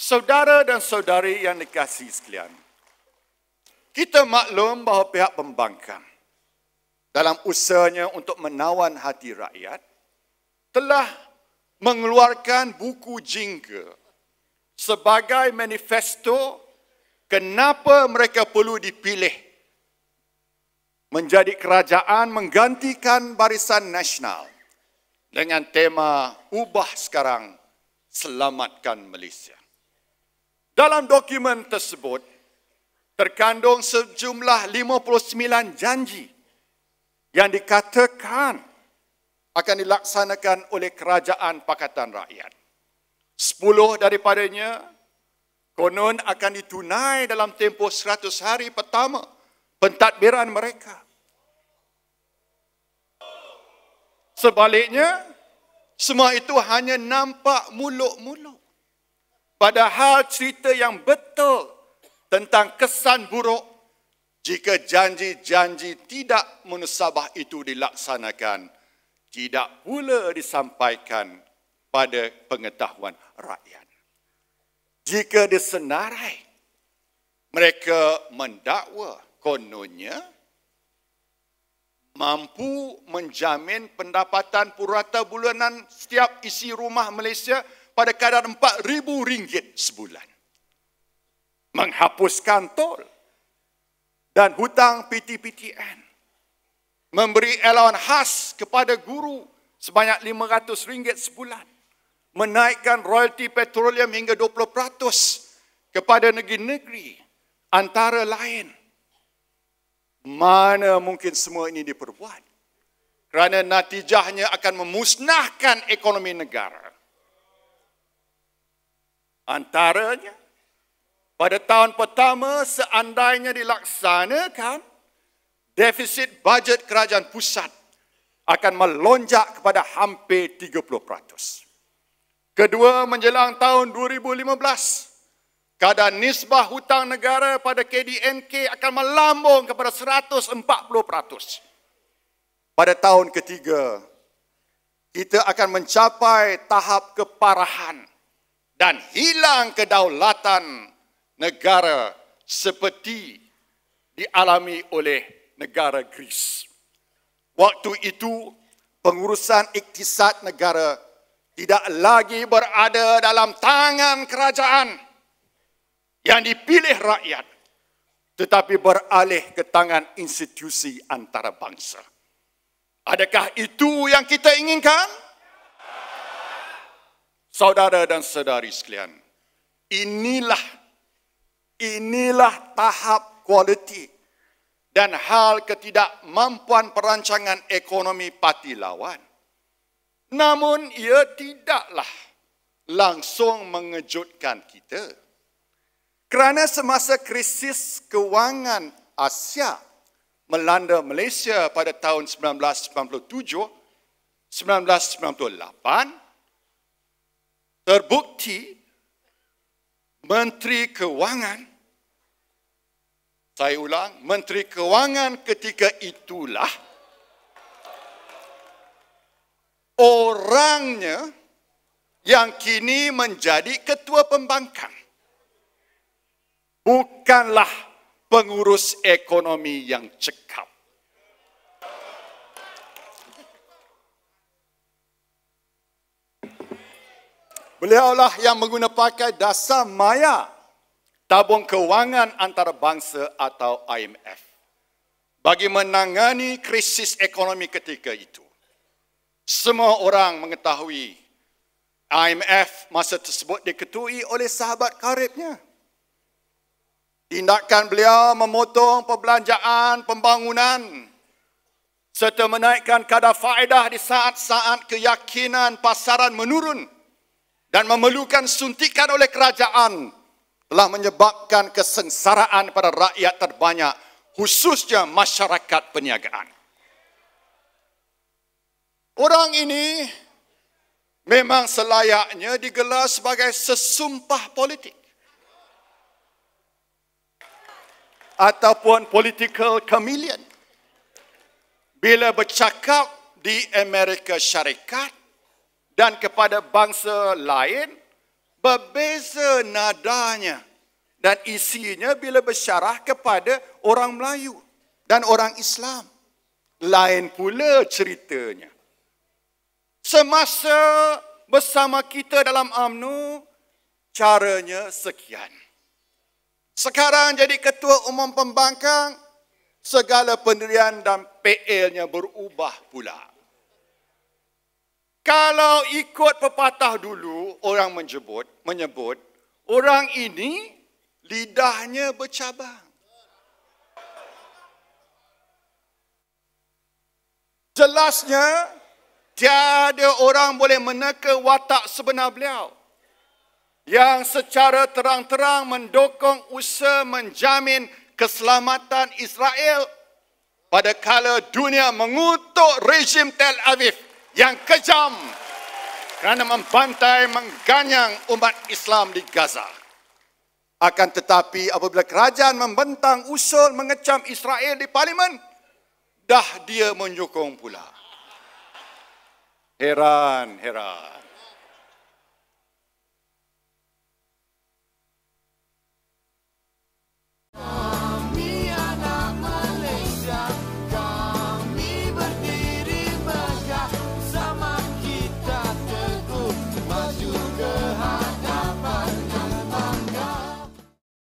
Saudara dan saudari yang dikasihi sekalian, kita maklum bahawa pihak pembangkang dalam usahanya untuk menawan hati rakyat telah mengeluarkan buku jingga sebagai manifesto kenapa mereka perlu dipilih menjadi kerajaan menggantikan Barisan Nasional dengan tema ubah sekarang, selamatkan Malaysia. Dalam dokumen tersebut terkandung sejumlah 59 janji yang dikatakan akan dilaksanakan oleh Kerajaan Pakatan Rakyat. 10 daripadanya konon akan ditunai dalam tempoh 100 hari pertama pentadbiran mereka. Sebaliknya, semua itu hanya nampak muluk-muluk. Padahal cerita yang betul tentang kesan buruk jika janji-janji tidak munasabah itu dilaksanakan, tidak pula disampaikan pada pengetahuan rakyat. Jika disenarai, mereka mendakwa kononnya mampu menjamin pendapatan purata bulanan setiap isi rumah Malaysia pada kadar RM4,000 sebulan. Menghapuskan tol dan hutang PTPTN. Memberi allowance khas kepada guru sebanyak RM500 sebulan. Menaikkan royalti petroleum hingga 20% kepada negeri-negeri antara lain. Mana mungkin semua ini diperbuat? Kerana natijahnya akan memusnahkan ekonomi negara. Antaranya, pada tahun pertama seandainya dilaksanakan, defisit bajet kerajaan pusat akan melonjak kepada hampir 30%. Kedua, menjelang tahun 2015, kadar nisbah hutang negara pada KDNK akan melambung kepada 140%. Pada tahun ketiga, kita akan mencapai tahap keparahan dan hilang kedaulatan negara seperti dialami oleh negara Greece. Waktu itu, pengurusan iktisad negara tidak lagi berada dalam tangan kerajaan yang dipilih rakyat, tetapi beralih ke tangan institusi antarabangsa. Adakah itu yang kita inginkan? Saudara dan saudari sekalian, inilah tahap kualiti dan hal ketidakmampuan perancangan ekonomi parti lawan. Namun ia tidaklah langsung mengejutkan kita. Kerana semasa krisis kewangan Asia melanda Malaysia pada tahun 1997-1998, terbukti Menteri Kewangan, saya ulang, Menteri Kewangan ketika itulah orangnya yang kini menjadi ketua pembangkang. Bukanlah pengurus ekonomi yang cekap. Beliaulah yang menggunakan pakai dasar maya tabung kewangan antarabangsa atau IMF bagi menangani krisis ekonomi ketika itu. Semua orang mengetahui IMF masa tersebut diketuai oleh sahabat karibnya. Tindakan beliau memotong perbelanjaan pembangunan serta menaikkan kadar faedah di saat-saat keyakinan pasaran menurun dan memerlukan suntikan oleh kerajaan telah menyebabkan kesengsaraan pada rakyat terbanyak, khususnya masyarakat perniagaan. Orang ini memang selayaknya digelar sebagai sesumpah politik ataupun political chameleon bila bercakap di Amerika Syarikat dan kepada bangsa lain berbeza nadanya dan isinya bila bersyarah kepada orang Melayu dan orang Islam. Lain pula ceritanya. Semasa bersama kita dalam UMNO, caranya sekian. Sekarang jadi ketua umum pembangkang, segala pendirian dan PL-nya berubah pula. Kalau ikut pepatah dulu, orang menyebut, orang ini lidahnya bercabang. Jelasnya, tiada orang boleh meneka watak sebenar beliau yang secara terang-terang mendukung usaha menjamin keselamatan Israel pada kala dunia mengutuk rejim Tel Aviv yang kejam kerana membantai, mengganyang umat Islam di Gaza. Akan tetapi apabila kerajaan membentang usul mengecam Israel di parlimen, dah dia menyokong pula. Heran.